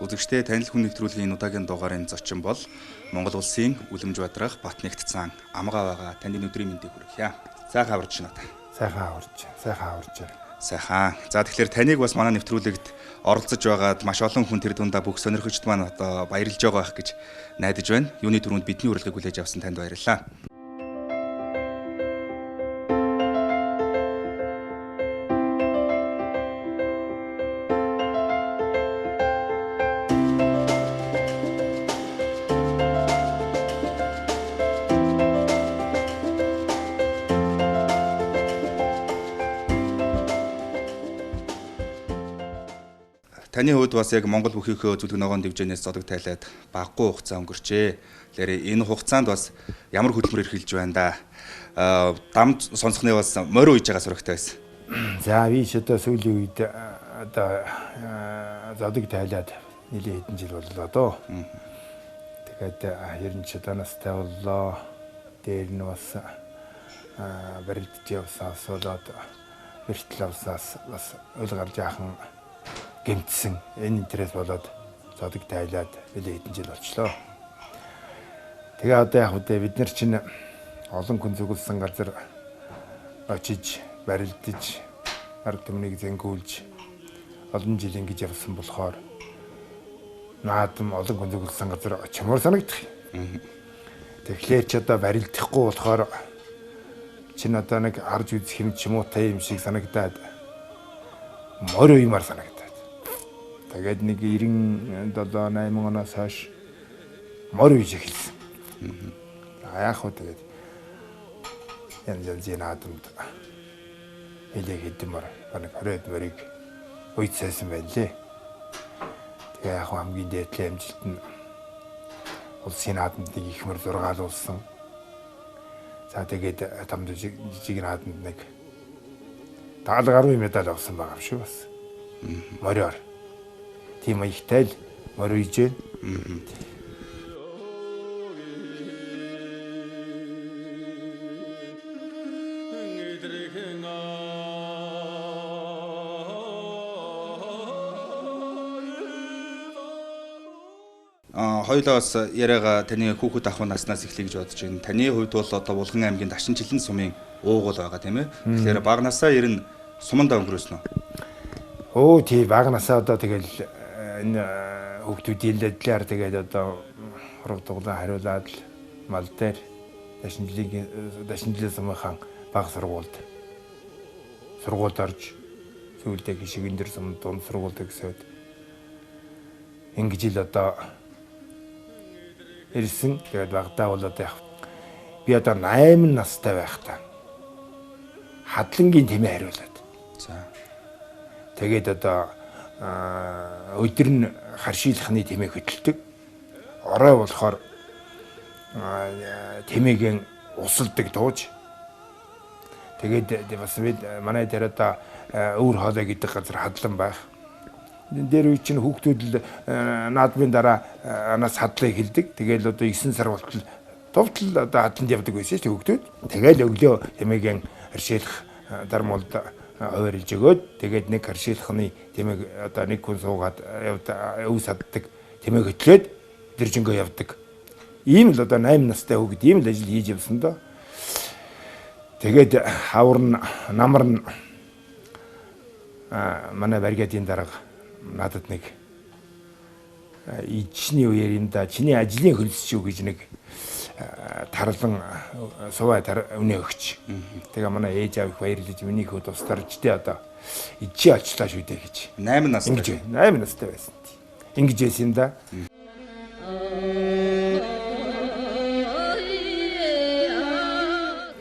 Үзэгчдээ танил хүн нэвтрүүлгийн удаагийн дугаарын зочин бол Монгол улсын Үлэмж бадрах Батнэгт цаан амгаа байгаа таны өдрийн мэндийг хүргье. Сайхан аварч байна. Сайхан аварч. Сайхан. За тэгэхээр таныг бас манай нэвтрүүлэгт оролцож байгаад маш олон хүн тэр дундаа бүх сонирхогчд маань одоо баярлж байгаа байх гэж найдаж байна. Юуны түрүүнд бидний урилгыг хүлээж авсан танд баярлалаа. Таны хувьд бас яг Монгол бүхийнхөө зүлэг ногоон дэвжэнээс зодог тайлаад багагүй хугацаа өнгөрчээ. Тэгэхээр энэ хугацаанд бас ямар хөдөлмөр эрхэлж байна да. Дам сонсохны бас морь үйж байгаа сурагтай байсан. За би ч одоо сүүлийн үед одоо зодог тайлаад нэлээд хэдэн жил боллоо доо. Тэгээд 96 настай боллоо. Дээр нь бас барилдж явсаа болоод бэртэл авсаас бас ойл гарч яахан гэмтсэн энэ интерес болоод зодог тайлаад нэлээд хэдэн жил болчлоо. Тэгээ одоо яг үдэ бид нар чинь олон хүн зүгэлсэн газар очиж барилдаж ард түмнийг зэнгүүлж олон жил ингэж явсан болохоор наадам олон хүн зүгэлсэн газар очимоор санагдах юм. Тэгэхээр ч одоо барилдахгүй болохоор чинь одоо нэг харж үзэх юм ч юм уу та юм шиг санагдаад морь уймаар санагдаад. Тэгээд нэг 97 8 оноос хойш морь үйж эхэлсэн. Яг хөө тэгээд янз наадамд хэлээ хэдмэр баг 20 морийг үйцсэн байлээ. Тэгээ яг хамгийн дээдлийн амжилт нь улсын наадамд нэг ихмэр 6 луулсан. За тэгээд тамд жижиг наадамд нэг 70 гаруй медаль авсан байгаа юм шүү бас. Мориор. Тийм ихтэй л морь үйж байна. Хоёулаа бас яриага таны хүүхэд ахуй наснаас эхлэе гэж бодож байна. Таны хувьд бол одоо Булган аймгийн Дашин жилэн сумын уугуул байгаа тийм ээ. Тэгэхээр бага насаа ер нь сумандаа өнгөрөөсөн үү? Тий бага насаа одоо тэгэл энэ хүүхдүүдийн дэдлээр тэгээд одоо ураг дуглаа хариулаад мал дээр Дашин жилийн сумынхаа бага сургуульд орж сүүлдээ гişгэн дээр сум дунд сургуульд гэсэд ингэж л одоо ирсэн. Тэгээд багтаа бол одоо би одоо 8 настай байхдаа хадлангийн тэмээ хариулаад. За. Тэгээд одоо өдөр нь харшийлахны тэмээ хөдөлдөг. Орой болохоор тэмээгийн усалдаг дууж. Тэгээд бас бид манай дээр одоо өвөр хоолой гэдэг газар хадлан байх. Дээр үе чинь хүүхдүүд л наадмын дараа анаас хадлаа эхэлдэг. Тэгээл одоо 9 сар болтол товтол одоо хадланд явдаг байсан шүү дээ хүүхдүүд. Тэгээл өглөө тэмээгийн харшийлах дармуулд хуваарилж өгөөд тэгээд нэг харшийлахны тэмээг одоо нэг хүн суугаад өвс хаддаг тэмээг хөтлөөд дэржингөө явдаг. Ийм л одоо 8 настай хүүхэд ийм л ажил хийж явсан доо. Тэгээд хавар нь намар нь манай баригадын дарга надад нэг ичний үеэр юм да чиний ажлын хөлс шүү гэж нэг тарлан суваа өнөө өгч. Тэгээ манай ээж аав их баярлаж миний хөө тусдарч тэ одоо ичи очлаа шүү дээ гэж. 8 настай. 8 настай байсан. Ингэж байсан юм да.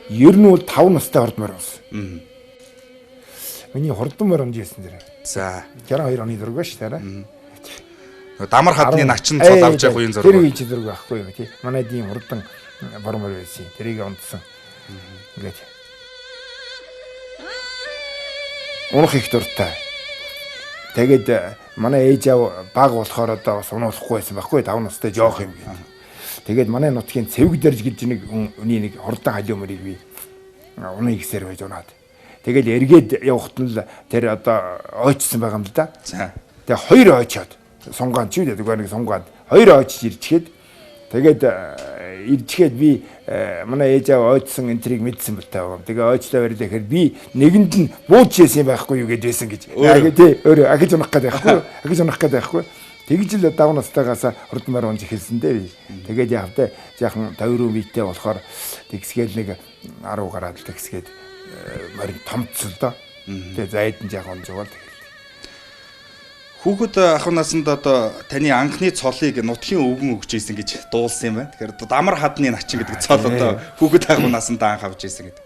Ер нь бол 5 настай хордмоор болсон. Миний хурдан морь онжсэн дэрэ. За. 62 оны зураг ба шүү дээ. Дамар хадны начин цол авч явах үеийн зураг. Тэр үеийн зураг байхгүй юу тий. Манай дийн хурдан бормор байсан. Тэрийг онцсон. Ингээд. Унах их дуртай. Тэгээд манай ээж аав баг болохоор одоо бас унуулахгүй байсан байхгүй 5 настай жоох юм гэдэг. Тэгээд манай нутгийн цэвэг дэрж гэж нэг үний нэг хурдан халиу мөрийг би унаа ихсээр байж унаад. Тэгэл эргээд явахт нь л тэр одоо ойчсан байгаа юм л да. За. Тэгээ хоёр ойчоод сунгаан ч үү гэдэг нэг сунгаад хоёр ойч ирчихэд тэгээд ирчихэд би манай ээж аваа ойцсон энтрийг мэдсэн бэлтэй байгаа. Тэгээ ойцлоо барил гэхээр би нэгэнд нь бууж хийсэн байхгүй юу гэж байсан гэж. Тий өөрөө ахиж унах гэдэг байхгүй юу? Ахиж унах гэдэг байхгүй юу? Тэгж л давуу настайгаас хурдмаар унж эхэлсэн дээ. Тэгээд явтаа жаахан 50 виттэй болохоор тэгсгээл нэг 10 гараад тэгсгээд морин томцсон доо. Тэгээд зайд нь жаахан унж байгаа л. Хүүхэд ахын насанд одоо таны анхны цолыг нутгийн өвгөн өгч ийсэн гэж дуулсан юм байна. Тэгэхээр дамар хадны начин гэдэг цол одоо хүүхэд ахын насанд анх авч ийсэн гэдэг.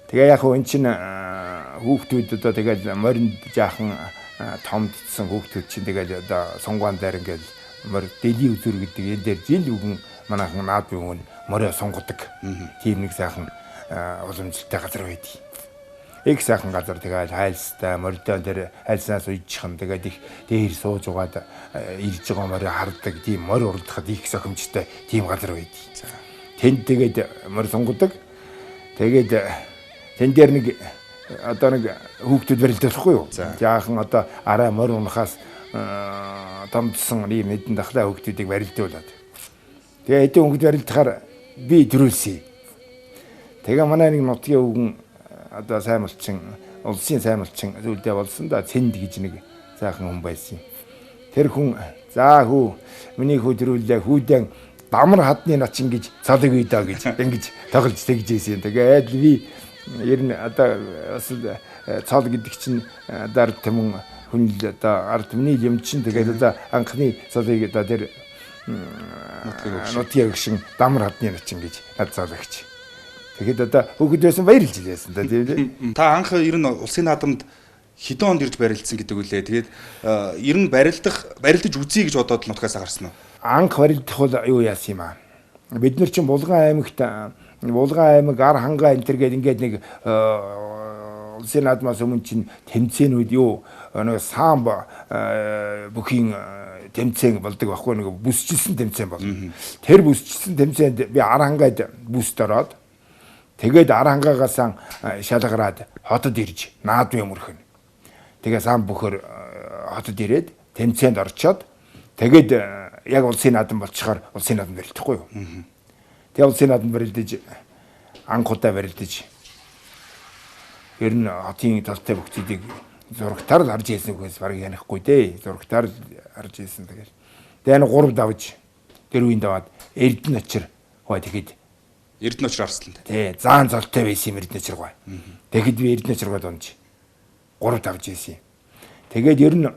Тэгээ яг хөө эн чинь хүүхдүүд одоо тэгээд моринд жаахан томдсон хүүхдүүд чинь тэгээд одоо сонгуан дээр ингээд морь дэлийн үзүр гэдэг энэ дээр жил үгэн манайхан наад бүхэн морио сонгодог. Тийм нэг сайхан уламжлалтай газар байдгийг. Их сайхан газар тэгээд хайлстай мордон дээр хайлснаас уйжхан тэгээд их дээр сууж угаад ирж байгаа морио хардаг тийм морь уралдахад их сохимжтой тийм газар байдгийг. Тэнд тэгээд морь сонгодог. Тэгээд тэн дээр нэг одоо нэг хүүхдүүд барилдахгүй юу? Жаахан одоо арай морь унахаас томдсон ийм мэдэн дахлаа хүүхдүүдийг барилдуулаад. Тэгээ хэдэн хүүхд барилдахаар би төрүүлсэн. Тэгээ манай нэг нутгийн өвгөн одоо сайн малчин улсын сайн малчин зүйлдээ болсон да цэнд гэж нэг сайхан хүн байсан. Тэр хүн за хүү миний хүү төрүүлээ хүүдэн дамар хадны начин гэж цалыг үйдаа гэж ингэж тоглож тэгж ийсэн. Тэгээд би ер нь одоо цал гэдэг чинь дард түмэн хүн л одоо ард түмний юм чинь тэгээд одоо анхны цалыг одоо тэр нутгийн өгшин дамар хадны начин гэж над цаалагч. Тэгэхэд одоо хүүхэд байсан баярлж илээсэн да тийм. Та анх ер нь улсын наадамд хэдэн онд ирж барилдсан гэдэг үлээ. Тэгээд ер нь барилдаж үзье гэж бодоод л нутгаас гарсан уу? Анх барилдах бол юу яасан юм аа. Бид нар чинь Булган аймаг ар хангаа энэ төр гээд ингээд нэг улсын наадмаас өмнө чинь тэмцээнүүд юу нэг самб бүхийн тэмцээн болдог байхгүй нэг бүсчилсэн тэмцээн бол. Тэр бүсчилсэн тэмцээнд би ар хангаад бүст ороод тэгээд ар хангаагаас шалгараад хотод ирж наадмын мөрхөн. Тэгээ сан бөхөр хотод ирээд тэмцээнд орчоод тэгээд яг улсын наадам болчихоор улсын наадам барилдахгүй юу. Тэгээ улсын наадам барилдаж анхудаа барилдаж ер нь хотын талтай бүгдийг зурагтаар л харж ийсэн үгээс бараг янихгүй дээ. Зурагтаар л харж ийсэн тэгээд. Тэгээ нэг 3 давж тэр үеийн даваад Эрдэнэ очир хоо тэгэхэд Эрдэнэ очир арслан. Тий, заан золтой байсан юм Эрдэнэ очир гоо. Тэгэхэд би Эрдэнэ очир гоо донж 3 давж ийсэн. Тэгээд ер нь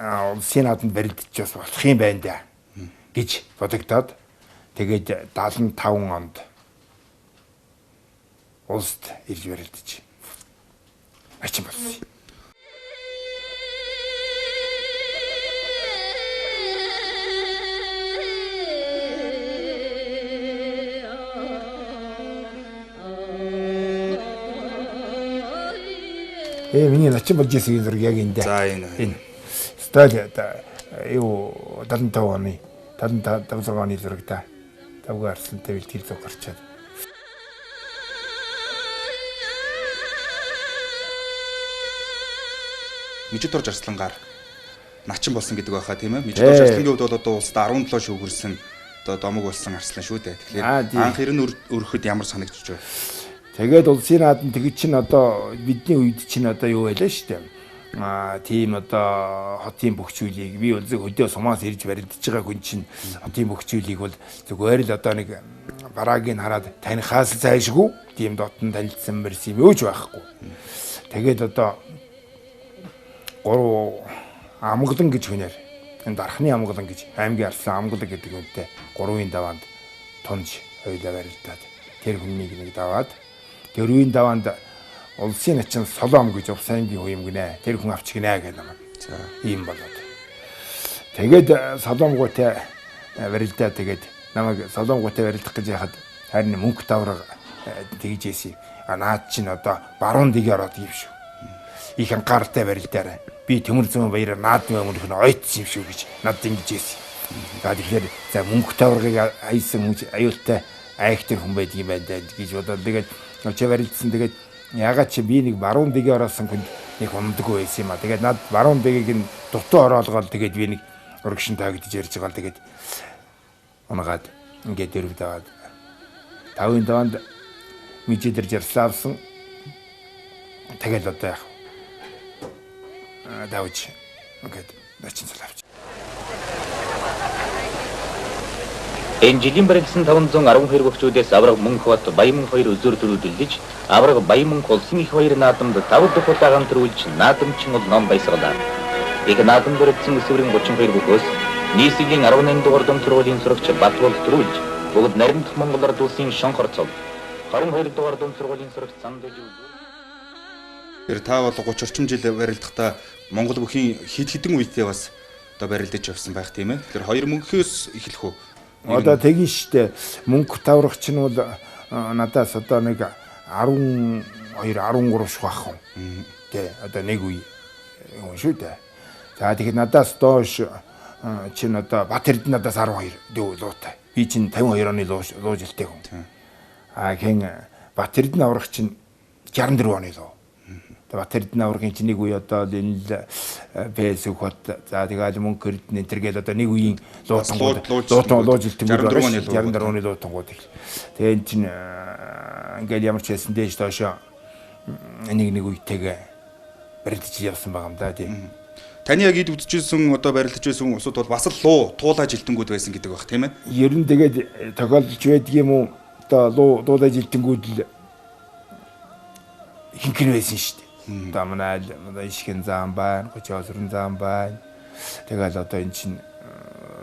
улсын наадамд барилдаж бас болох юм байна да гэж бодогдоод тэгээд 75 онд улсад ирж барилдаж ачин болсон. Миний начин болж ирсэн зураг яг энэ. За энэ. Стали юу 75 оны 75 оны зураг та. Тавгаар арсан тавил тэр зураг гарчаад. Мижидор Жарслангаар начин болсон гэдэг байхаа тийм ээ. Мижидор Жарслангийн хувьд бол одоо улсад 17 шүүгэрсэн одоо домог болсон арслан шүү дээ. Тэгэхээр анх ер нь өрөхөд ямар санагдчих вэ? Тэгээд улсын наадам тэгж чинь одоо бидний үед чинь одоо юу байлаа шүү дээ. Тийм одоо хотын бүх зүйлийг би бол зөв хөдөө сумаас ирж барилдаж байгаа хүн чинь хотын бүх зүйлийг бол зүгээр л одоо нэг бараагийн хараад танихаас зайшгүй тийм дотн танилцсан мэрс юм өөж байхгүй. Тэгээд одоо 3 амгалан гэж хүнээр энэ дархны амгалан гэж аймгийн арслан амгалан гэдэг үнэтэй 3-ын даваанд тунж хоёлаа барилдаад тэр хүнийг нэг даваад тэр үеийн даваанд улсын начин Солом гэж Увс аймгийн хүн юм гинэ. Тэр хүн авч гинэ гэх юм. За ийм болоод. Тэгээд Соломгоотой барилдаа тэгээд намайг Соломгоотой барилдах гэж яхад харин мөнгө давраг тэгж ийсэн. Наад чинь одоо баруун дэг ороод юм шүү. Их анхаартай барилдаарай. Би Төмөр зүүн баяраар наадмын өмнөх нь ойцсон юм шүү гэж надад ингэж ийсэн. За тэгэхээр за мөнгө даврагыг хайсан аюултай айхтар хүн байдаг юм байна гэж бодоод тэгээд очоо барилдсан. Тэгээд Ягаад чи би нэг баруун дэгээ ороосон хүнд нэг ундаггүй байсан юм а. Тэгээд над баруун дэгийг нь дутуу ороолгоод тэгээд би нэг урагшин таагдж ярьж байгаа л тэгээд унагаад ингээд дөрөв даваад 5-ын даванд мижидэр жарслаавсан. Тэгэл одоо яах вэ? Давж ингээд начин салавч. Энэ жилийн барилсан 512 гөгчүүдээс авраг мөнх бат Баян 2 өзөр төрүүлж авраг Баян улсын их хоёр наадамд 5 дахь удаа хамтруулж наадамчин бол ном баясгалаа. Их наадам барилсан өсвөрийн 32 гөгөөс нийслэлийн 18 дугаар дом төрөлийн сурагч Батбол төрүүлж бүгд наримдах Монгол Ард улсын шонхор цог 22 дугаар дом төрөлийн сурагч Сандаж Тэр та бол 30 орчим жил барилдахдаа Монгол бүхийн хідэн үедээ бас одоо барилдаж явсан байх тийм ээ. Тэр хоёр мөнхөөс эхлэх үү? Одоо тэгин штэ мөнгө таврагч нь бол надаас одоо нэг 12 13 ших байх юм. Тэ одоо нэг үе шүү дээ. За тэгэхээр надаас доош чинь одоо Батэрд надаас 12 луутай. Би чинь 52 оны луу жилтэй хүн. Хэн Батэрд аврагч нь 64 оны луу. Батэрд аврагын чинь нэг үе одоо энэ фэйсбુક хот за тэгээд мөнгө энэ төргээл одоо нэг үеийн луутангууд луу жилтэнгүүд 64 оны луутангууд их. Тэгээд энэ чинь ингээл ямар ч хэсэн дээш доошоо нэг үетэйгээ барилдаж явсан байгаа юм да тийм. Таны яг ид үдчихсэн одоо барилдаж байсан усуд бол бас л луу туулаа жилтэнгүүд байсан гэдэг баг тийм ээ. Ер нь тэгээд тохиолдож байдаг юм уу? Одоо луулаа жилтэнгүүд л хинхэн байсан шүү дээ. Одоо манай ишгэн зам байна, 30 зам байна. Тэгэл одоо эн чинь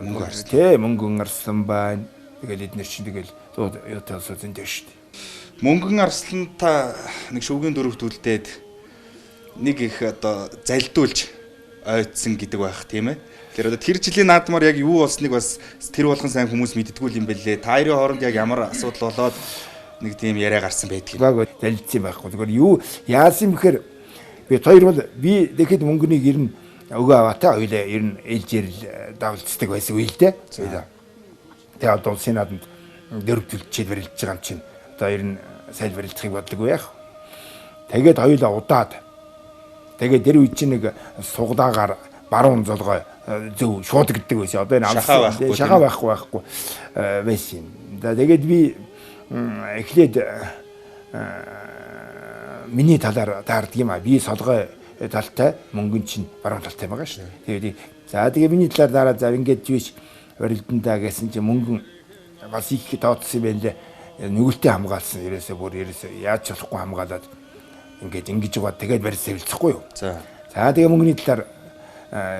мөнгөн арслан байна. Тэгэл эднэр чинь тэгэл юутаас зөндөө шүү дээ. Мөнгөн арсланта нэг шүвгийн дөрөвт үлдээд нэг их одоо залдуулж ойдсан гэдэг байх тийм ээ. Тэгэхээр одоо тэр жилийн наадмаар яг юу болсныг бас тэр болгон сайн хүмүүс мэддэггүй юм бэлээ. Та хоёрын хооронд яг ямар асуудал болоод нэг тийм яриа гарсан байдгийг. Залдсан байхгүй. Зүгээр юу яасан бэхээр би хоёр бол би тэгэхэд мөнгөнийг ер нь өгөө аваатай хоёлаа ер нь ээлжээр давалцдаг байсан үе л дээ. Тэгээ одоо улсын наадамд дөрөв төлчээд барилдаж байгаа юм чинь одоо ер нь сайн барилдахыг бодлого яах. Тэгээд хоёлаа удаад тэгээд тэр үе чинь нэг сугдаагаар баруун золгой зөв шууд гэдэг байсан. Одоо энэ шахаа байхгүй байсан. Тэгээд би эхлээд миний талаар таардаг юм а. Би солгой талтай мөнгөн чинь баруун талтай байгаа шүү дээ. Тэгээд миний талаар дараа ингээд юуш барилдандаа гэсэн чинь мөнгөн бас их тооцсон юм байна лээ. Нүгэлтэд хамгаалсан. Ерөөсөө яаж ч болохгүй хамгаалаад ингээд ингэж байгаа. Тэгээд барьсан хэлцэхгүй юу. За тэгээ мөнгөний талаар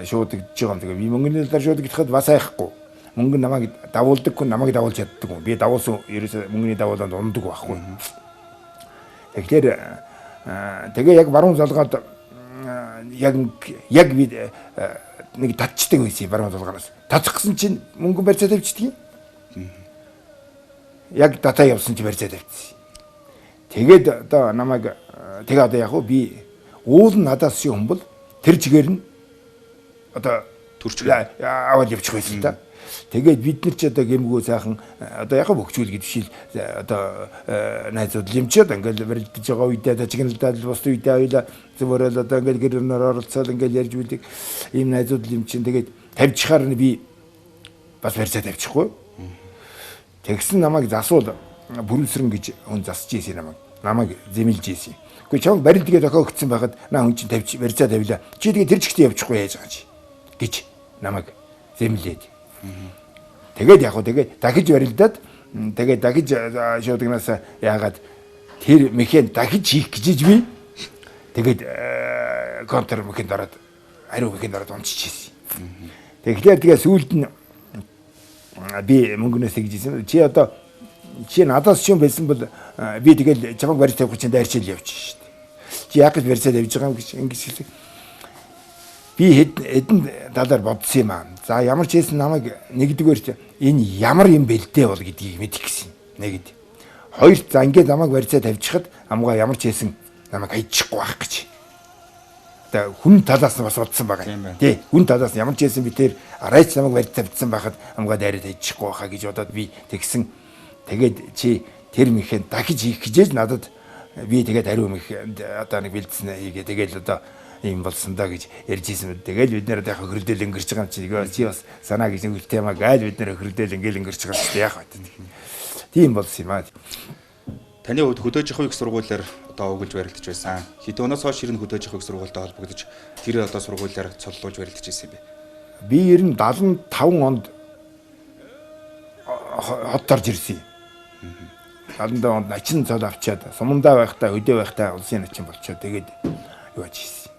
шуудагдж байгаа юм. Тэгээ би мөнгөний талаар шуудагдахад бас айхгүй. Мөнгө намайг давуулдаг хүн намайг давуулж чаддаг хүн. Би давуулсан ерөөсөө мөнгөний давуулаад ундаг байхгүй. Тэгэхээр тэгээ яг баруун залгаад яг би нэг татчдаг байсан баруун залгаараас. Татчих гэсэн чинь мөнгө барьцаа тавьчихдаг юм. Яг дата явсан чи барьцаа тавьчихсан. Тэгээд одоо намайг тэгээ одоо яг би уул надаас юм бол тэр чигээр нь одоо төрч аваад явчих байсан та. Тэгээд бид нар ч одоо гэмгүү сайхан одоо яг бөхчүүл гэдэг шил одоо найзууд лимчээд ингээл барилдаж байгаа үедээ тажигналдаад бус үедээ хоёлаа зөвөрөл одоо ингээл гэрнээр оролцоод ингээл ярьж билдэг ийм найзууд лимчин тэгээд тавьчихаар нь би бас барьцаа тавьчихгүй. Тэгсэн намайг засуул бүрэлсрэн гэж хүн засч ийсэн намайг зэмлж ийсэн. Гэхдээ чамд барилдгээ дохоо өгсөн байхад наа хүн чинь тавьчих барьцаа тавилаа. Чи тэгээд тэр чигтээ явчихгүй яаж байгаа чи гэж намайг зэмлээд. Тэгээд яг тэгээд дахиж барилдаад тэгээд дахиж шуудгнаас яагаад тэр механик дахиж хийх гэж би тэгээд контр механик дараад хариу механик дараад унччихсэн. Тэгэхээр тэгээ сүүлд нь би мөнгөнөөс гэжсэн чи надаас ч юм байсан бол би тэгэл чамайг барьж тавих чинь дайрчил явчих шүү дээ. Чи яг л барьж тавьж байгаа юм гэж ингэж хэлсэн. Би хэдэн талаар бодсон юм аа. За ямар ч хэсэн намайг нэгдүгээр энэ ямар юм бэлдээ бол гэдгийг мэдэх гэсэн. Нэгд. Хоёр за ингээд намайг барьцаа тавьчихад амгаа ямар ч хэсэн намайг хайчихгүй байх гэж. Одоо хүн талаас нь бас бодсон байгаа. Тий. Хүн талаас нь ямар ч хэсэн би тэр арайч намайг барьцаа тавьсан байхад амгаа дайраад хайчихгүй байхаа гэж бодоод би тэгсэн. Тэгээд чи тэр механик дахиж хийх гэж надад би тэгээд ариун их одоо нэг бэлдсэн хийгээ тэгэл одоо ийм болсон да гэж ярьж ийсэн мэт. Тэгэл бид нэр яг хөрдөл өнгөрч байгаа юм чи бас санаа гэж нэг тема гайл бид нэр хөрдөл ингээл өнгөрч байгаа шүү дээ яг бат. Тийм болсон юм аа. Таны хувьд хөдөөж явах их сургуулиар одоо өгүүлж барилдаж байсан. Хэдэн оноос хойш ирнэ хөдөөж явах их сургуультай холбогдож тэр одоо сургуулиар цоллуулж барилдаж байсан юм бэ? Би ер нь 75 онд хотторж ирсэн. 75 онд начин цол авчаад сумандаа байхдаа хөдөө байхдаа улсын начин болчоод тэгээд юу ажижсэн.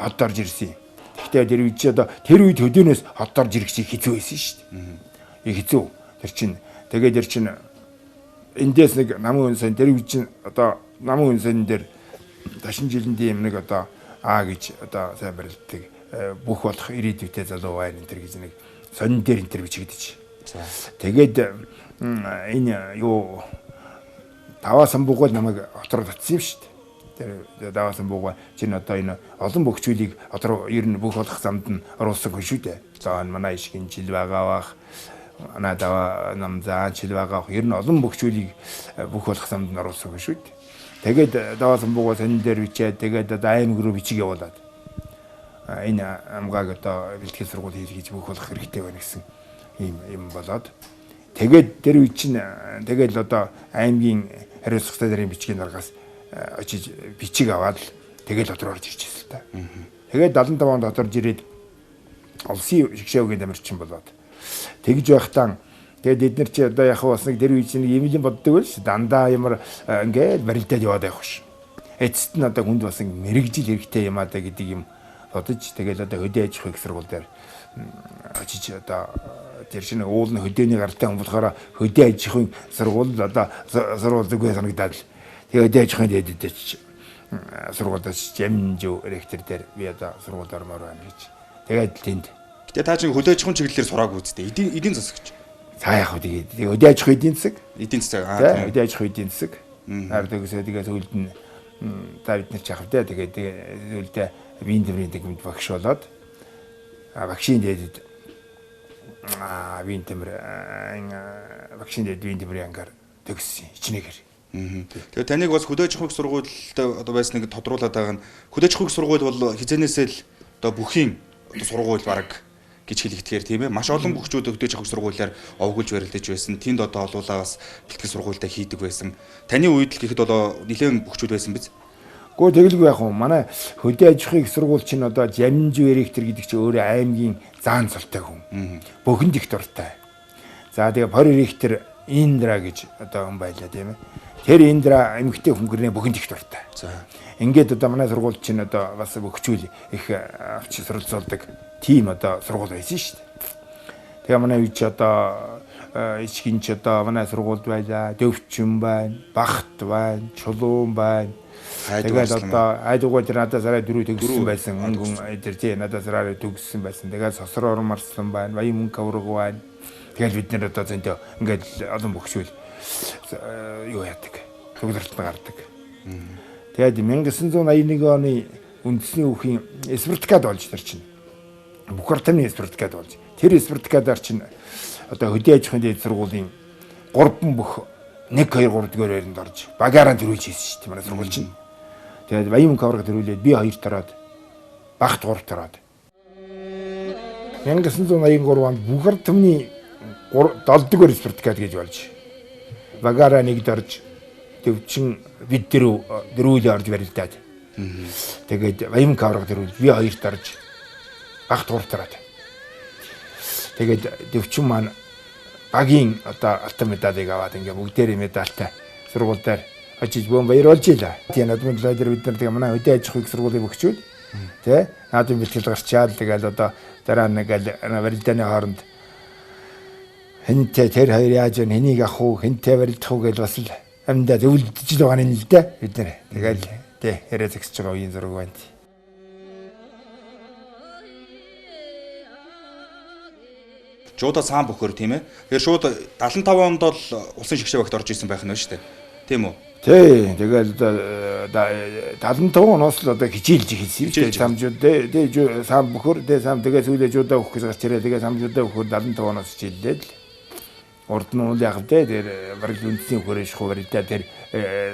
Хотторж ирсэн. Гэхдээ тэр үед одоо тэр үед хөдөөнөөс хотторж ирэх шиг хэцүү байсан шүү дээ. И хэцүү. Тэр чинь тэгээд тэр чинь эндээс нэг намын үнсэн тэр үед чинь одоо намын үнсэн дээр ташин жилэндийн юм нэг одоо гэж одоо сайн барилддаг бүх болох ирээдүйтэй залуу байна энэ гэж нэг сонин дээр энэ төр бичигдэж. Тэгээд энэ юу даваасан бугуул намайг хотор татсан юм шүү дээ. Тэр даваасан бугуул чинь одоо энэ олон бөхчүүлийг хотор ер нь бүх болох замд нь оруулсан хүн шүү дээ. За манай ишгэн жил байгаа бах надаа намзаа жил байгаа ер нь олон бөхчүүлийг бүх болох замд нь оруулсан хүн шүү дээ. Тэгээд даваасан бугуул сонин дээр бичээд тэгээд одоо аймаг руу бичиг явуулаад энэ амгааг одоо бэлтгэл сургууль хийж бүх болох хэрэгтэй байна гэсэн юм болоод тэгээд тэр үе чинь тэгэл одоо аймгийн хариуцлага цаарын бичгийн даргаас очиж бичиг аваад тэгэл дотор орж ирж байсан та. Тэгээд 75 онд доторж ирээд улсын шгшээгийн дамирчин болоод тэгж байхдаа тэгээд эдгээр чи одоо яг бас нэг тэр үе чинь юм юм боддог байл ш дандаа ямар ингээд барилдаад яваад байх ш. Эцэст нь одоо хүнд бас мэрэгжил хэрэгтэй юм аа да гэдэг юм бодож тэгэл одоо хөдөө аж ахуйн сургууль дээр очиж одоо тэр шинэ уулын хөдөөний гартай хүн болохоор хөдөө аж ахуйн сургууль одоо сургууль үгүй санагдаад тэгээ хөдөө аж ахуйн дэдэж сургуульд жамжуу ректор дээр би одоо сургууль ормоор байна гэж тэгээд тэнд гэтээ та чинь хөдөө аж ахуйн чиглэлээр сураагүй үстэй эдийн засагч цаа яг тэгээд хөдөө аж ахуйн эдийн засаг хөдөө аж ахуйн эдийн засаг наардагсаа тэгээд сүүлд нь та бид нар чахав дээ тэгээд сүүлдээ вин тэмрийн төгөмд багш болоод багшийн дэдэд вин тэмэр багшийн дэд вин тэмрийн ангаар төгссөн хичнээгэр. Тэгээд таныг бас хөдөө аж ахуйн сургуультай одоо байсныг тодруулаад байгаа нь хөдөө аж ахуйн сургууль бол хизээнээсээ л одоо бүхийн одоо сургууль баг гэж хэлэгдэхээр тийм ээ маш олон бүхчүүд хөдөө аж ахуйн сургуулиар овгуулж барилдаж байсан. Тэнд одоо олуулаа бас бэлтгэл сургуультай хийдэг байсан. Таны үед л гэхэд одоо нэлээд бүхчүүд байсан биз? Гэхдээ тэгэлгүй яг уу манай хөдөө аж ахуйн сургууль чинь одоо жамжуу ректор гэдэг чинь өөрөө аймгийн заан цолтой хүн. Бөхөнд их дуртай. За тэгээ пори ректор Индра гэж одоо хүн байлаа тийм ээ. Тэр Индра эмэгтэй хүн гэрнээ бөхөнд их дуртай. За ингээд одоо манай сургууль чинь одоо бас бөхчүүл их авч суралцуулдаг тим одоо сургууль байсан шүү дээ. Тэгээ манай үуч одоо ичгэн ч одоо манай сургуульд байлаа. Дөвчин байна, Багт байна, Чулуун байна. Тэгээд одоо айдуугаар тэр надаас арай дөрөв төгссөн байсан. Өнгөн тэр тий надаас арай төгссөн байсан. Тэгээд сосроор марсан байна. Баян мөнгө авраг байна. Тэгээд бид нэр одоо зөндөө ингээд олон бөхшүүл юу яадаг. Цуглартанд гардаг. Тэгээд 1981 оны үндэсний өвхийн спартакиад болж тэр чинь. Бухартаны спартакиад болж. Тэр спартакиадаар чинь одоо хөдөө аж ахуйн дэд сургуулийн 3 бүх 1 2 3 дугаар байранд орж багаараа төрүүлж хийсэн шүү дээ манай сургууль чинь. Тэгээд баян мөнгө авраг төрүүлээд би 2 тараад Багт 3 тараад 1983 онд Бухартаны 7 дугаар спартакиад гэж болж багаараа 1-д орж төвчин бид дөрүүл орж барилдаад. Тэгээд баян мөнгө авраг төрүүл би 2-д орж Багт 3 тараад. Тэгээд төвчин маань багийн одоо алтан медалийг аваад ингээ бүгдээрээ медальтай сургуультай очиж бөөн баярлуулж илаа. Тийм надад дээр бид нар тэгээ манай хөдөө аж ахуйн сургуулийн өгчүүд тий наадын бэлтгэл гарчаад тэгэл одоо дараа нэг барилдааны хооронд хэнтэй тэр хоёр яаж хэнийг авах уу хэнтэй барилдах уу гэж бас л амьдаа зөвлөж л байгаа юм л дээ бид нар. Тэгэл тий яриа зэгсэж байгаа үеийн зураг байна. Жуудаа цаан бөхөр тийм ээ. Тэгэхээр шууд 75 онд бол улсын шгшээ багт орж исэн байх нь шүү дээ. Тийм үү? Тий, тэгэл 75 оноос л одоо хичээлж эхэлсэн юм шүү дээ. Самжууд дээ сам бөхөр дээ сам тэгээ сүүлээ жуудаа өгөх гэж гарч ирээ. Тэгээ самжуудаа өгөхөөр 75 оноос хичээллээ л. Урд нь яг тэ тэр бараг үндсийн хөрөж хуваартай тэр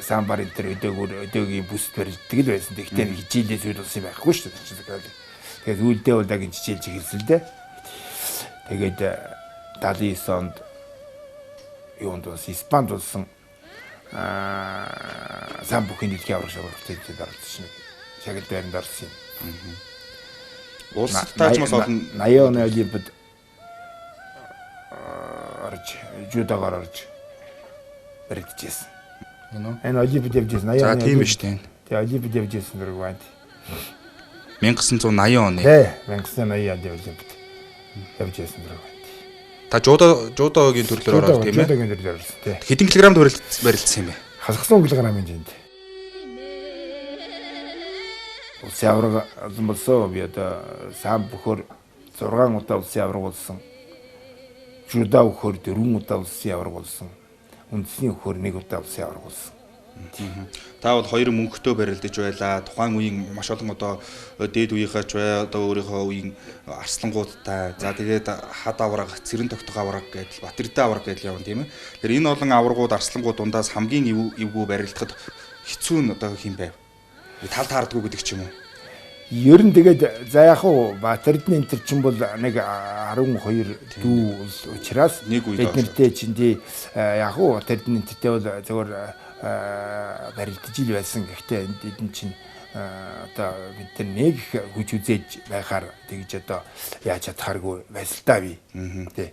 самбар энэ тэр өдөөгийн бүс барилддаг л байсан. Тэгтээ хичээлээс үйл болсон байхгүй шүү дээ. Тэгээд үлдээ удагийн хичээлж эхэлсэн л дээ. Тэгээд 79 онд юунд бас Испанд болсон сан бүхний дэлхийн аврах шалгалтад орсон. Шагнал байранд орсон юм. Улс таажмаас олон 80 оны Олимпиад орж жудагаар орж баригдчихсэн. Энэ Олимпиад явж байсан 80 оны. За тийм биш тийм. Тэгээ Олимпиад явж байсан дөрөв байна. 1980 оны. Тий, 1980 онд Олимпиад явж байсан дөрөв байна. Та жудогийн төрлөөр ороод тийм ээ. Жудогийн төрлөөр орсон тий. Хэдэн килограмм барилдсан юм бэ? Хасгсан килограмм хэмжээнд. Улсын авраг болсон би одоо сан бөхөр 6 удаа улсын авраг болсон. Жудаа бөхөр 4 удаа улсын авраг болсон. Үндэсний бөхөр 1 удаа улсын авраг болсон. Та бол хоёр мөнгөтэй барилдаж байлаа. Тухайн үеийн маш олон одоо дээд үеийнхаач бай одоо өөрийнхөө үеийн арслангуудтай. За тэгээд хад авраг, цэрэн тогтох авраг гэдэл, батэрдээ авраг гэдэл явна тийм ээ. Тэгэхээр энэ олон аврагууд, арслангууд дундаас хамгийн эвгүй барилдахад хэцүү нь одоо хэм байв. Тал таардгүй гэдэг ч юм уу. Ер нь тэгээд за яг уу батэрдны энэ чинь бол нэг 12 дүү учраас биднэртэй чинь тий яг уу батэрдны энэтэй бол зөвөр барилдаж ил байсан. Гэхдээ энд чинь одоо бид нар нэг хүч үзээж байхаар тэгж одоо яаж чадхааргүй байсан та би. Тий.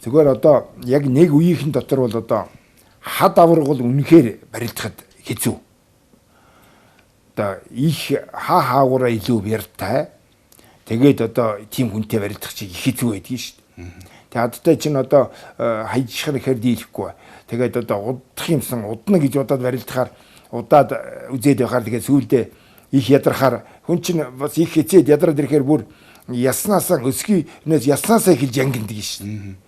Зүгээр одоо яг нэг үеийнхэн дотор бол одоо хад авраг бол үнэхээр барилдахад хэцүү. Одоо их хаагаараа илүү бяртай. Тэгээд одоо тийм хүнтэй барилдах чиг их хэцүү байдгийг шүү дээ. Тэгээд адтай чинь одоо хайжих нэхэр дийлэхгүй. Тэгээд одоо удах юмсан удна гэж удаад барилдахаар удаад үзээд байхаар тэгээд сүүлдээ их ядрахаар хүн чинь бас их хэцээд ядраад ирэхээр бүр яснаасаа өсгийнээс яснаасаа эхэлж ангиндаг шүү дээ.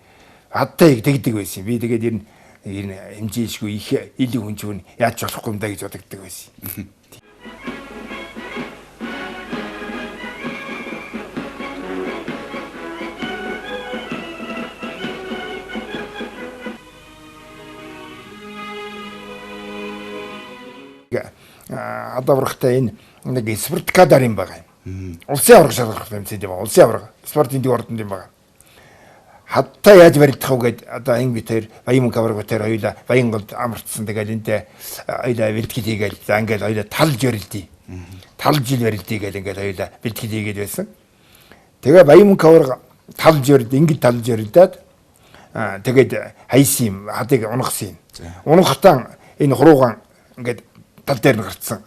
Адтай тэгдэг байсан. Би тэгээд ер нь хэмжээшгүй их илүү хүн чинь яаж болохгүй юм да гэж бодогддог байсан. Адаврахтай энэ нэг спортикадар юм байгаа юм. Улсын авраг шалгах юм тийм байна. Улсын авраг спортын дэг ордонд юм байгаа. Хатта яаж барилдах вэ гэд одоо анги битэр баян авраг битэр хоёулаа баян голд амарцсан тэгэл энтэй хоёулаа бэлтгэл хийгээл за ингээл хоёулаа талж барилдъя. Талж ил барилдъя гэл ингээл хоёулаа бэлтгэл хийгээд байсан. Тэгээ баян авраг талж барилд ингээд талж барилдаад тэгээд хайсан юм хадыг унгасан юм. Унгахтаа энэ хуруугаан ингээд тал дээр нь гарцсан.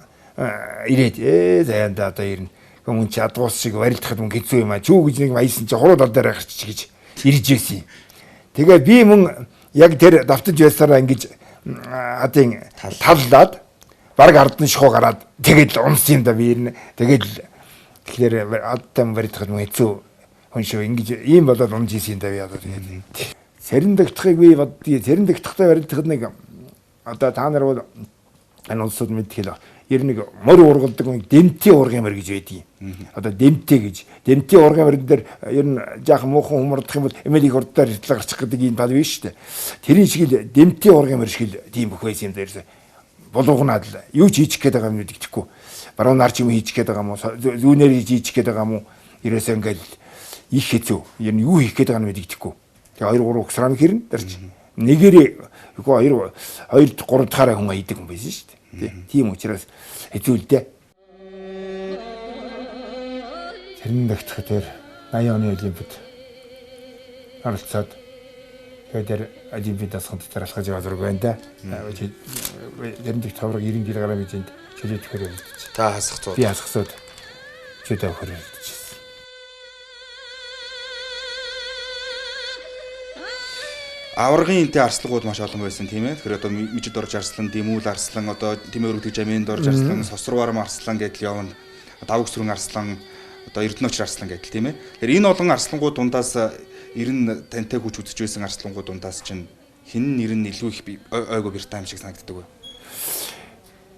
Ирээд заяанда одоо ирнэ. Хүн чи адуус шиг барилдахад мөн хэцүү юм а. Чүү гэж нэг баясан чи хуруу тал дээр гарчих гэж ирж ирсэн. Тэгээ би мөн яг тэр давтаж байсараа ингэж адын таллаад баг ардны шихуу гараад тэгээд унсан юм да би ирнэ. Тэгээд тэгэхээр адтам барилдахад мөн хэцүү хүн шүү ингэж ийм болоод унж ийсэн юм да би одоо тэгээд цэрэн дэгдэхийг би боддгийг цэрэн дэгдэхтэй барилдахад нэг одоо та нар бол энэ улсууд мэдхэл ер нь мөр ургалдаг нэг дэмтийн урган мөр гэж байдгийг. Одоо дэмтэй гэж. Дэмтийн урган мөр дээр ер нь жаахан муухан humардах юм бол эмэлийг урдаар хитлээ гарчих гэдэг юм бал биш шүү дээ. Тэрийн шиг л дэмтийн урган мөр шиг л тийм бүх байсан юм дээрээс болгоонаад л юу ч хийчих гээд байгаа юм мэддэхгүй. Баруун нар ч юм хийчих гээд байгаа юм уу? Зүүнээр хийчих гээд байгаа юм уу? Ерөөсөө ингээл их хэцүү. Ер нь юу хийх гээд байгаа нь мэддэхгүй. Тэгээ 2 3 срам хэрнэ дэрч. Нэгээрээ 2 3 дахаараа хүн айдаг юм байсан шүү дээ. Тийм учраас хэцүү л дээ. Цэрэн дэгдэх дээр 80 оны Олимпиад оролцоод тэгээд Олимпиадаас хонцоор алхаж яваад зураг байна да. Цэрэн дэгдэх тавраг 90 кг хэмжээнд чөлөөт хөр явуулчих. Та хасах цууд. Би хасахсууд чөлөө хөр явуулчихсан. Аврагын энтэй арслагууд маш олон байсан тийм ээ. Тэгэхээр одоо мижид орж арслан, дэмүүл арслан, одоо тэмээ өргөдөг жаминд орж арслан, сосрварм арслан гэдэл явна. Давг сүрэн арслан, одоо эрдэнэч арслан гэдэл тийм ээ. Тэгэхээр энэ олон арслангууд дундаас 90 тантай хүч үзэж байсан арслангууд дундаас чинь хин нэр нь илүү их ойгоо биртайм шиг санагддаг вэ?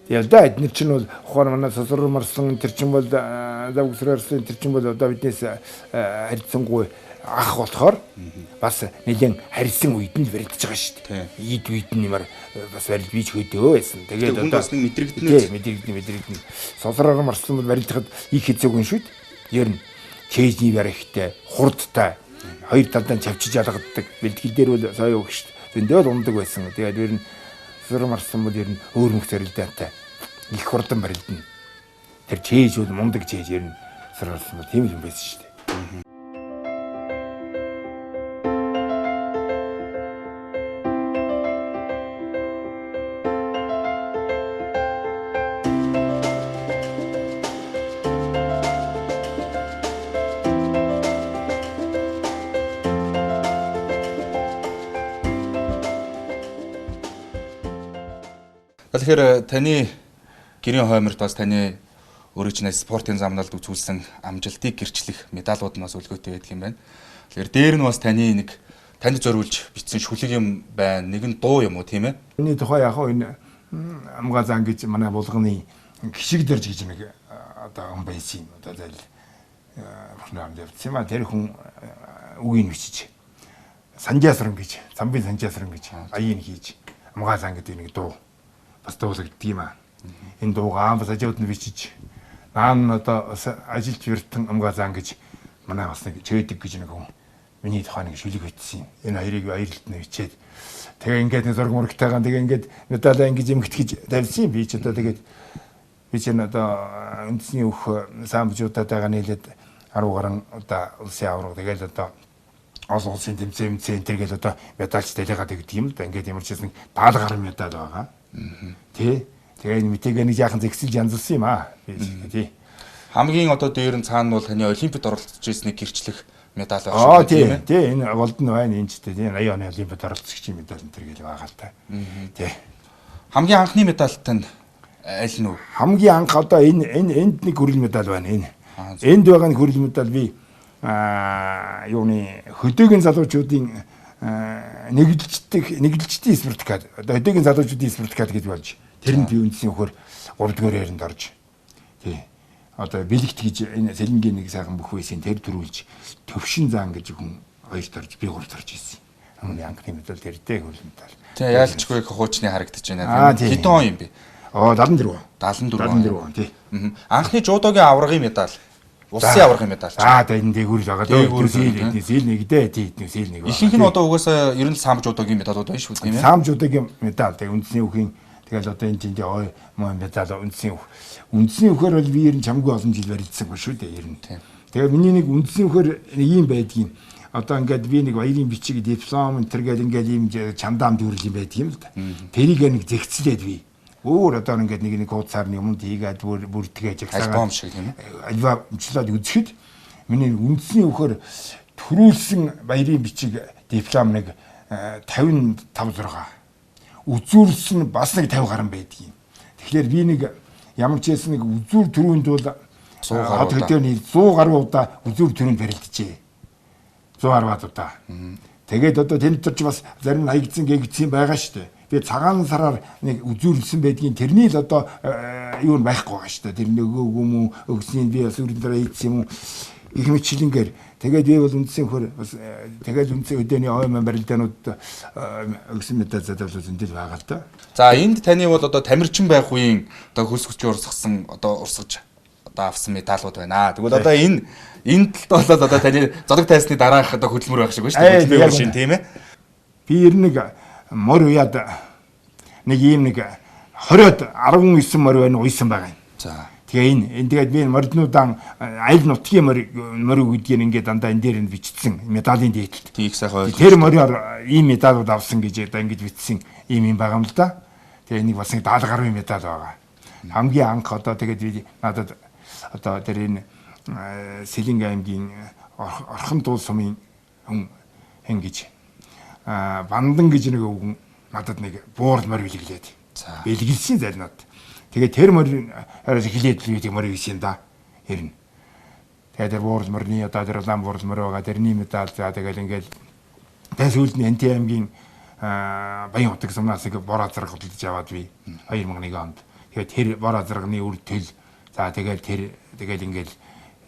Тэгэл да эдгээр чинь бол ухаан манай сосрварм арслан тэр чинь бол давг сүрэн арслан тэр чинь бол одоо биднээс харьцангуй ах болохоор бас нэгэн харьсан үед нь барилдаж байгаа шүү дээ. Ийд үед нь юмар бас барилд бийж хөдөө байсан. Тэгээд одоо бас нэг мэдрэгдэнэ. Солроор марсан барилдахад их хэцүүгүй шүү дээ. Ер нь чэйжний барихтай, хурдтай хоёр талдаа чавчиж ялгаддаг. Бэлтгэл дээр бол соёо өгч шүү дээ. Зөндөө ундаг байсан. Тэгээд ер нь солроор марсан бол ер нь өөр мөх барилдаатай. Их хурдан барилдана. Тэр чэйж бол мундаг чэйж ер нь солроор марсан бол тийм юм байсан шүү дээ. Тэгэхээр таны гэрийн хойморт бас таны өөрөө чинь спортын замналд үзүүлсэн амжилтыг гэрчлэх медалууд нь бас өлгөөтэй байдаг юм байна. Тэгэхээр дээр нь бас таны танд зориулж бичсэн шүлэг юм байна. Нэг нь дуу юм уу тийм ээ? Миний тухай яг энэ амгаа зан гэж манай булганы гişиг дэрж гэж нэг одоо хүн байсан юм. Одоо зайл хурнаар явцсан юм. Тэр хүн үгийг бичиж санжаасран гэж, замбын санжаасран гэж аяын хийж амгаа зан гэдэг нэг дуу бас дуулагддаг юм аа. Энэ дуугаа бас ажууд нь бичиж наан одоо ажилч вертэн амгаа зан гэж манай бас нэг чэдэг гэж нэг хүн миний тухайн нэг шүлэг бичсэн юм. Энэ хоёрыг баярлалт нь бичээд тэгээ ингээд нэг зураг мөрөгтэйгаан тэгээ ингээд медалаа ингэж эмгэгт гэж тавьсан юм. Би ч одоо тэгээд би ч одоо үндэсний өөх самбжуудаагаа нийлээд 10 гаруй одоо улсын авраг тэгээд одоо олон улсын тэмцээн тэргээл одоо медальч дэлгэгаад гэдэг юм да. Ингээд ямар ч гэсэн 70 гаруй медаль байгаа. Тэ. Тэгээ мэтэг нэг яахан зэгсэлж янзлсан юм аа. Тий. Хамгийн одоо дээр нь цаана бол таны олимпиад оролцож ирснийг гэрчлэх медаль байна шүү дээ. Тий. Энэ голдон байна энэ ч тий. 80 оны олимпиад оролцогчийн медаль энэ төр гэл байгаа л та. Тий. Хамгийн анхны медальтай нь аль нь вэ? Хамгийн анх одоо энд нэг хүрэл медаль байна энэ. Энд байгаа нэг хүрэл медаль би юуны хөдөөгийн залуучуудын нэглэлчдийн спортикад одоо хөдөөгийн залуучуудын спортикад гэж болж тэрэнд би үндсийн өхөр 3 дугаар ярианд орж тий одоо бэлэгт гэж энэ сэлэнгийн нэг сайхан бүх байсан тэр төрүүлж төвшин заан гэж хүн 2-т орж би 3-т орж ирсэн. Хамгийн анхны медаль тэртэй хөл медаль. Тий яалчгүй хуучны харагдаж байна. Хэдэн он юм бэ? 74. 74 тий. Анхны жуудогийн аврагын медаль улсын аврагын медаль. Одоо энэ дээгүүр л байгаа дөө. Зээл нэг дээ. Тий, зээл нэг. Ихэнх нь одоо угаасаа ер нь самжуудогийн медалууд байна шүү тийм ээ. Самжуудын медаль. Тэгээ үндэсний үхийн тэгэл одоо энэ тийм ой мөн медаль үндэсний үх. Үндэсний үхээр бол би ер нь чамгүй олон жил барилдсан ба шүү дээ ер нь. Тэгээ миний нэг үндэсний үхээр нэг юм байдгийн. Одоо ингээд би нэг баярын бичиг диплом энтергээл ингээд юм чамдаам дүүрэл юм байдаг юм л да. Тэрийг нэг зэгцлээд би өөр одоо ингээд нэг хуудасаар юмд хийгээд бүртгэж альбом шиг тийм ээ. Альбомчлаад үзэхэд миний үндэсний үхээр төрүүлсэн баярын бичиг диплом нэг 55 6 үзүүлсэн бас нэг 50 гаруй байдгийг. Тэгэхээр би нэг ямар ч хэсэн нэг үзүүр төрөнд бол 100 гаруй 100 гаруй удаа үзүүр төрөнд барилджээ. 110 удаа. Тэгээд одоо тэнд ч бас зарим хаягдсан гээгдсэн байгаа шүү дээ. Би цагаан сараар нэг үзүүлсэн байдгийн тэрний л одоо юу нь байхгүй байгаа шүү дээ. Тэр нөгөөг юм уу өгсний би бас үрэн дараа хийсэн юм уу их мэтлэнгээр тэгээд би бол үндсэн хөр бас тэгээд үндсэн өдөөний ойман барилдаанууд өгсөн медаль задавлууд зөндөл байгаа л да. За энд таны бол одоо тамирчин байх үеийн одоо хөлс хүчээр урсгасан одоо урсгаж одоо авсан медалууд байна. Тэгвэл одоо энэ талд бол одоо таны зодог тайсны дараах одоо хөдөлмөр байх шиг байна шүү дээ. Хөдөлмөр шин тийм ээ. Би ер нь мор уяад нэг ийм нэг 20-од 19 мор байна уйсан байгаа юм. За. Тэгээ энэ тэгээд би морднуудаа аль нутгийн мор гэдгийг ингээд дандаа энэ дээр нь бичсэн медалийн дээдлэлт. Тийг сайхан ойлгож. Тэр мориор ийм медалууд авсан гэж одоо ингэж бичсэн ийм байгаа юм л да. Тэгээ энийг бас нэг 70 гаруй медаль байгаа. Хамгийн анх одоо тэгээд би надад одоо тэр энэ Сэлэнг аймгийн орхон дуул сумын хүн ингэж бандан гэж нэг өвгөн надад нэг буурал морь бэлгэлээд. За. Бэлгэлсэн зарнаад. Тэгээ тэр морь араас эхлээд л үүдэг морь ийсэн да. Хэрнэ. Тэгээ тэр буурал морьны одоо тэр лам буурал морь байгаа тэрний медаль за тэгэл ингээд тэсүүлд нь НТ аймгийн баян утаг сумнаас нэг бор азраг хөдөлж аваад би 2001 онд. Тэгээ тэр бор азрагны үр төл за тэгэл тэр тэгэл ингээд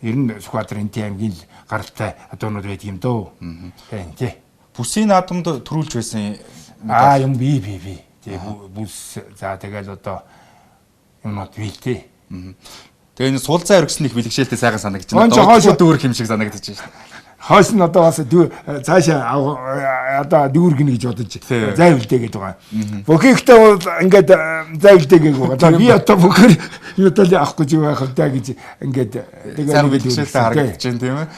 ер нь Сүхбаатар Энтийн аймгийн гаралтай одоонууд байдаг юм дөө. Тий. Бүсийн наадамд төрүүлж байсан Юм би. Тэгээ бүс за тэгэл одоо юмнууд бий тий. Тэгээ энэ суулзаа өргөсөн их бэлгшээлтэй сайхан санагдаж байна. Одоо дүүрх юм шиг санагдаж байна. Хойш нь одоо бас цаашаа одоо дүүргэнэ гэж бодож зайвилдээ гэдэг байгаа. Бөхийхтэй бол ингээд зайвилдээ гээг байгаа. За би одоо бөхөр юу тал авах гэж байх л да гэж ингээд сайхан бэлгшээлтэй харагдаж байна тийм ээ.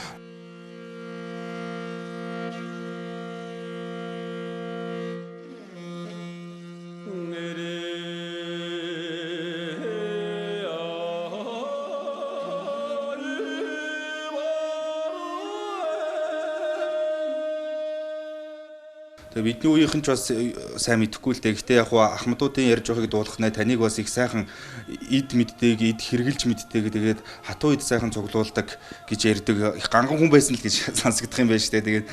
Бидний үеийнхэн ч бас сайн мэдэхгүй л дээ. Гэхдээ яг ахмадуудын ярьж байгааг дуулах нэ таныг бас их сайхан эд мэддэг, эд хэрглэж мэддэг. Тэгээд хатуу эд сайхан цуглуулдаг гэж ярьдаг. Их ганган хүн байсан л гэж сонсогдох юм байна шүү дээ. Тэгээд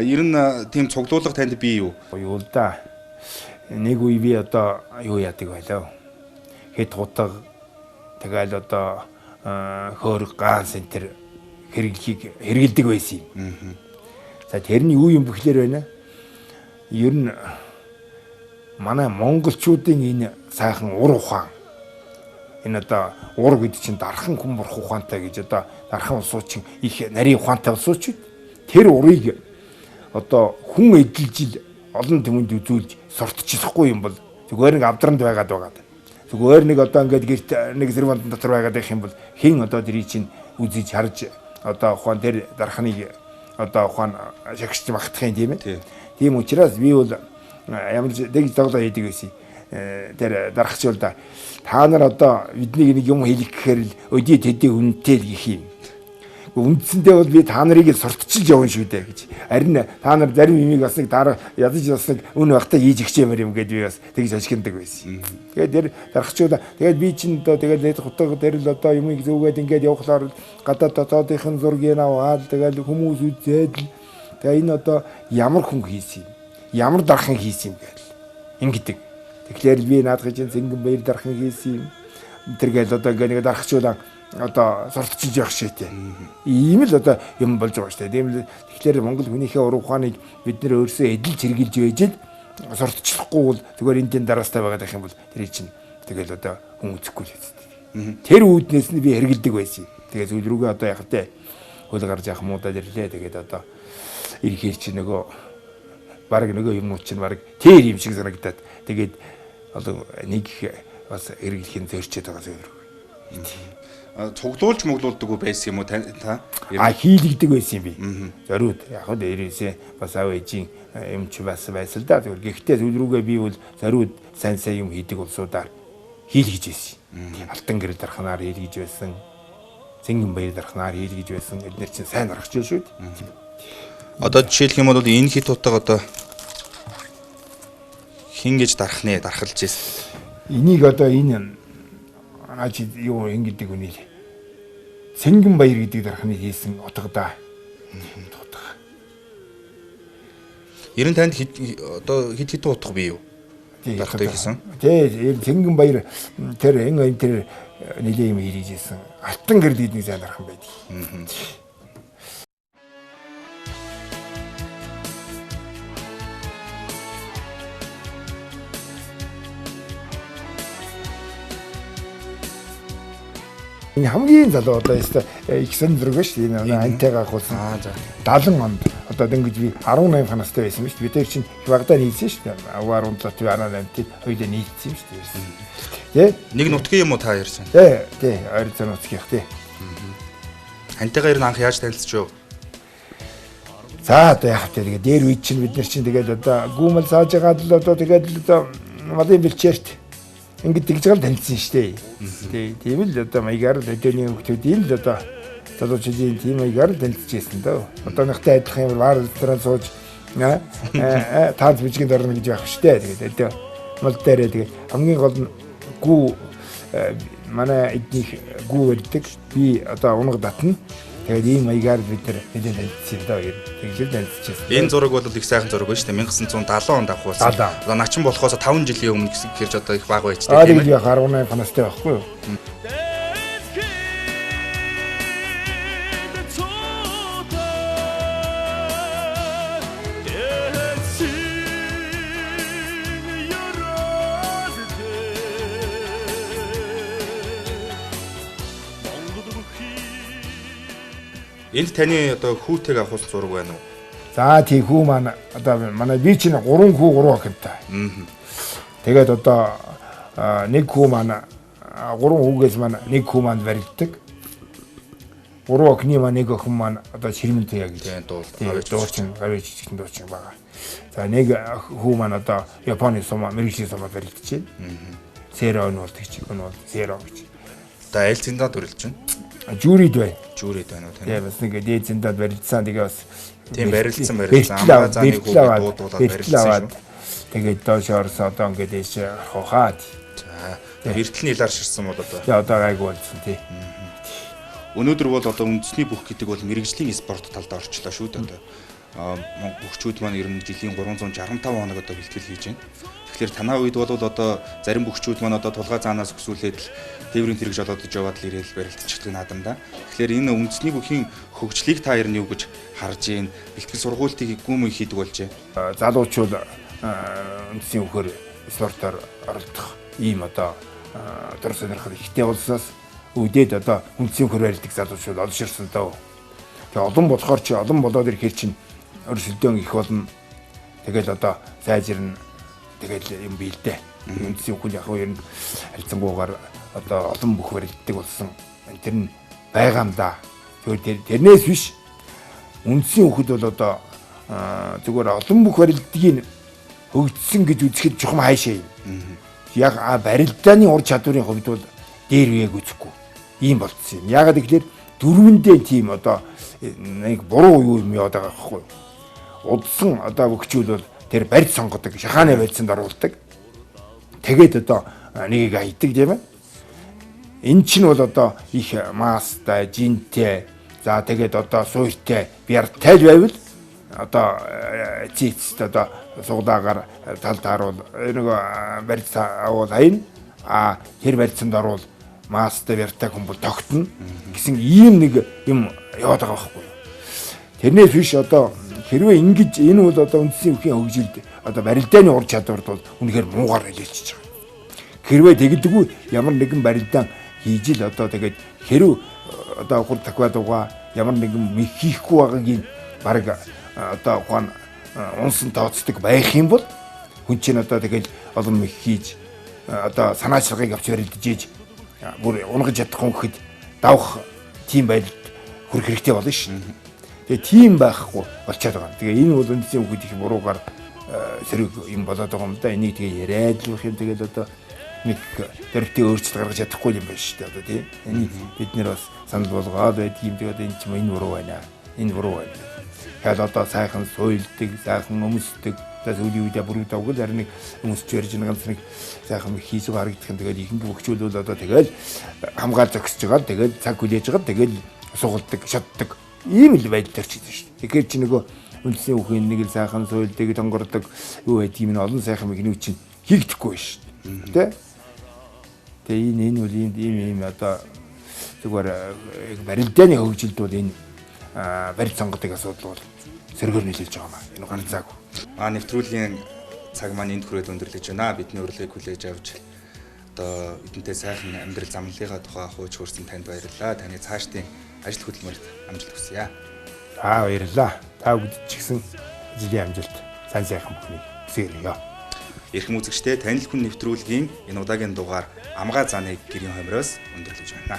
ер нь тийм цуглуулга танд бий юу? Юу л да. Нэг үе би одоо юу яадаг байлаа. Хэд хутаг тэгэл одоо хөөр ганс энэ төр хэрэгэлдэг байсан юм. За тэрний юу юм бөхлөр байна. Ер нь манай монголчуудын энэ сайхан ур ухаан энэ одоо ур гэдэг чинь дархан хүн бурх ухаантай гэж одоо дархан улсуучин их нарийн ухаантай улсууч тэр урыг одоо хүн эдэлж олон түмэнд үзүүлж сортчихгүй юм бол зүгээр нэг авдранд байгаад. Зүгээр нэг одоо ингээд гэрт нэг зэрвэн дотор байгаад байх юм бол хэн одоо тэрийг чинь үзэж харж одоо ухаан тэр дарханыг одоо ухаан шагшиж магтах юм тийм ээ. Тийм учраас би бол ямар дэг зоглоо хийдэг байсан. Тэр дарахч бол та нар одоо бидний нэг юм хэлэх гэхээр л өдий тэдий үнэтэй л гэх юм. Үндсэндээ бол би та нарыг сурталчилж явна шүү дээ гэж. Харин та нар зарим юмыг бас нэг дараа ядаж бас нэг үн багтаа хийж өгч юм гээд би бас тэгж ашигладаг байсан. Тэгээд тэр дарахчудаа тэгээд би чинь одоо тэгээд нэг хутга дээр л одоо юмыг зүүгээд ингээд явхлаар гадаад дотоодынхын зургийг аваад тэгээд хүмүүс үзээд л тэгээ энэ одоо ямар хүн хийсэн юм? Ямар дархан хийсэн юм гээл. Ингэдэг. Тэгэхээр би наадах чинь Зингэн баяр дархан хийсэн юм. Тэргээл одоо нэг дарахчулаа одоо сурталчилж явах шийтэй. Ийм л одоо юм болж байгаа шүү дээ. Тийм л тэгэхээр Монгол хүнийхээ ур ухааныг бид нэр өөрсдөө эдэлж хэрглэж байж л сурталчлахгүй бол зүгээр энэ дараастай байгаад байх юм бол тэр чинь тэгэл одоо хүн үзэхгүй л хэвчээ. Тэр үүднээс нь би хэргэлдэг байсан. Тэгээ зүйл рүүгээ одоо яг тэ хөл гарч явах муудад ирлээ. Тэгээд одоо ирэхээр чи нөгөө баг нөгөө юмнууд чинь баг тэр юм шиг санагдаад тэгээд одоо нэг бас эргэлхийн зөрчөөд байгаа зүйл. Цуглуулж моглуулдаг уу байсан юм уу та? Хийлэгдэг байсан юм би. Зориуд яг хөө дээрээсээ бас аав ээжийн юм чи бас байсан л да. Гэхдээ зүйл рүүгээ би бол зориуд сайн юм хийдэг улсуудаар хийлгэж байсан. Алтан гэрэл дарханаар хийлгэж байсан. Зингэн баяр дарханаар хийлгэж байсан. Эдгээр чинь сайн дарахч шүү дээ. Одоо жишээлх юм бол энэ хит утга одоо хин гэж дархалж байсан. Энийг одоо энэ ачи юу ингэдэг үнийг Зингэн баяр гэдэг дарханы хийсэн утгадаа. Ер нь танд одоо хит утга бий юу? Дархтай хийсэн. Тэгээ Зингэн баяр тэр энэ тэр нэлээ юм хийж ийсэн. Алтан гэрэл гэдэг сайн дархан байдаг. Энэ хамгийн залуу одоо их сан зэрэг шүү дээ. Энэ антайгаа хулсан. 70 онд одоо ингэж би 18 настай байсан биз дээ. Бид тэр чинь Багадаа нийцсэн шүү дээ. Аваар ундлаад би 18-нд хоёулаа нийцсэн шүү дээ. Тэ? Нэг нутгийн юм уу та ярьсан? Тий, ойрцоо нутгийнх тий. Антайгаа ер нь анх яаж танилцчихв? За одоо яг тэгээд дээр үед чинь бид нар чинь тэгээд одоо гүмэл зааж байгаа л одоо тэгээд одоо малын бэлчээрт ингэж тэгж гал танилцсан шүү дээ. Тийм л одоо маягаар л өдөөний хүмүүсийн л одоо залуучуудын тийм маягаар л танилцчихсэн дөө. Одооныхтай адилхан юм баар ресторан сууж таац бичгийн дорно гэж явах шүү дээ. Тэгээд одоо мал дээрээ тэгээд хамгийн гол нь гүү манай эднийх гүү өрдөг би одоо унаг татна. Тэгээд ийм маягаар бид нар нэлээд танилцсан доо гэж тэгжэл танилцчихсан. Энэ зураг бол их сайхан зураг байна шүү дээ. 1970 онд авахулсан. Одоо начин болохоос 5 жилийн өмнө гэрж одоо их баг байжтэй тийм ээ. 18 настай байхгүй юу? Энд таны одоо хүүтэйг авах зураг байна уу? За тий хүү маань одоо манай би чинь 3 хүү 3 охинтой. Тэгээд одоо нэг хүү маань 3 хүүгээс маань нэг хүү маань барилддаг. 3 охины маань нэг охин маань одоо Ширмэнтэй яг Тийм дуучин гавьяа жижигхэн дуучин байгаа. За нэг хүү маань одоо Японы сумаа мэрэгжлийн сумаа барилдаж байна. Сэро нь бол тэгч нь бол Сэро гэж. Одоо аль зэндад барилдаж байна? Жюрид байна. Жюрид байна уу тань? Тийм бас нэг дээд зэндад барилдсан тэгээ бас тийм барилдсан амгаа зааны хүүгээ дуудуулаад барилдсан шүү. Тэгээд доош орсон одоо ингээд ээш хохаад. За эртлийн илаар ширсэн бол одоо. Тэгээ одоо гайгүй болсон тий. Өнөөдөр бол одоо үндэсний бүх гэдэг бол мэрэгжлийн спорт талд орчлоо шүү дээ. Бөхчүүд маань ер нь жилийн 365 хоног одоо бэлтгэл хийж байна. Тэгэхээр танаа үед бол одоо зарим бөхчүүд маань одоо тулгай заанаас өсвүүлээд л тээврийн тэрэг жолоодож яваад л ирээл барилдчихдаг наадамда. Тэгэхээр энэ үндэсний бүхийн хөгжлийг та ер нь юу гэж харж байна? Бэлтгэл сургуультыг гүм хийдэг болж байна. Залуучууд үндэсний бүхээр спортоор оролдох ийм одоо дор сонирхол ихтэй болсоос үдээд одоо үндэсний бүхээр барилдаг залуучууд олон ширсэн дөө. Тэгээ олон болохоор чи олон болоод ирэхээр чинь өрсөлдөөн их болно. Тэгэл одоо сайжирна. Тэгэл юм биелдэ. Үндэсний бүхэн яг ер нь харьцангуйгаар одоо олон бүх барилддаг болсон. Тэр нь байгаа юм да. Тэгвэл тэрнээс биш үндэсний бүхэд бол одоо зүгээр олон бүх барилдгийг хөгжсөн гэж үзэхэд чухам хайшаа юм. Яг барилдааны ур чадварын хувьд бол дээр үеэг үзэхгүй. Ийм болцсон юм. Ягаад гэвэл дөрвөндөө тийм одоо нэг буруу юу юм яваад байгаа байхгүй. Удсан одоо өгчүүл бол тэр барьж сонгодог, шахааны барьцанд оруулдаг. Тэгээд одоо нэгийг хайдаг тийм ээ. Эн чинь бол одоо их маастай, жинтэй, за тэгээд одоо суйртай, бяртай байвал одоо цэцэд одоо сугдаагаар тал тааруул нэг барьц авал хайн тэр барьцанд оруул маастай бяртай хүмүүс тогтно гэсэн ийм нэг юм яваад байгаа байхгүй. Тэрнээс биш одоо хэрвээ ингэж энэ бол одоо үндэсний бүхийн хөгжилд одоо барилдааны ур чадварт бол үнэхээр муугар илэрчиж байгаа. Хэрвээ тэгдэггүй ямар нэгэн барилдаан хийж л одоо тэгээд хэрв одоо хур таквадуга ямар нэгэн хийхгүй байгаагийн баг одоо ухаан унсан тооцдог байх юм бол хүн чинь одоо тэгэл олон мэх хийж одоо санаачлагыг авч барилдаж ийж бүр унгаж чадахгүй гэхэд давах тийм байдалд хүрэх хэрэгтэй болно шүү. Тэгээ тийм байхгүй болчиход байгаа. Тэгээ энэ бол үндэсний бүхэд их буруугаар сэрэг юм болоод байгаа юм да. Энийг тэгээ яриад л юм тэгэл одоо нэг дөрвтийн өөрчлөлт гаргаж чадахгүй юм байна шүү дээ одоо тийм. Энийг бид нэр бас санал болгоод байдаг юм. Тэгээд энэ ч юм энэ буруу байна. Энэ буруу байна. Тэгэл одоо сайхан суйлдаг, сайхан өмсдөг. За сүүлийн үедээ бүрэг давгал харин нэг өмсч ярьж байгаа ганц нэг сайхан хийсэг харагдах юм. Тэгээд ихэнх бөхчүүлвэл одоо тэгэл хамгаал зогсож байгаа. Тэгээд цаг хүлээж байгаа. Тэгээд сугалдаг, шатдаг. Ийм л байдал төрчихсөн шүү дээ. Тэгэхээр чи нөгөө үндэсний бүхийн нэг л сайхан суйлдаг, тонгордог юу байдгийг нь олон сайхан мэгний чинь хийгдэхгүй шүү дээ. Тэ? Тэгээ энэ бол ийм одоо зүгээр барилдааны хөгжилд бол энэ барил сонгодог асуудал бол сэргээр нийлүүлж байгаа маа. Энэ ганцаагүй. Нэвтрүүлгийн цаг маань энд хүрээд өндөрлөж байна. Бидний урилгыг хүлээж авч одоо эдэнтэй сайхан амьдрал замналынхаа тухай хууч хөрсөн танд баярлалаа. Таны цаашдын ажил хөдөлмөрт амжилт хүсье. Баярлалаа. Та бүгд ч гэсэн жилийн амжилт сайн сайхан бүхний хүсье. Эрхэм үзэгчдээ танил хүн нэвтрүүлгийн энэ удаагийн дугаар амгаа зааны гэрийн хомроос өндөрлөж байна.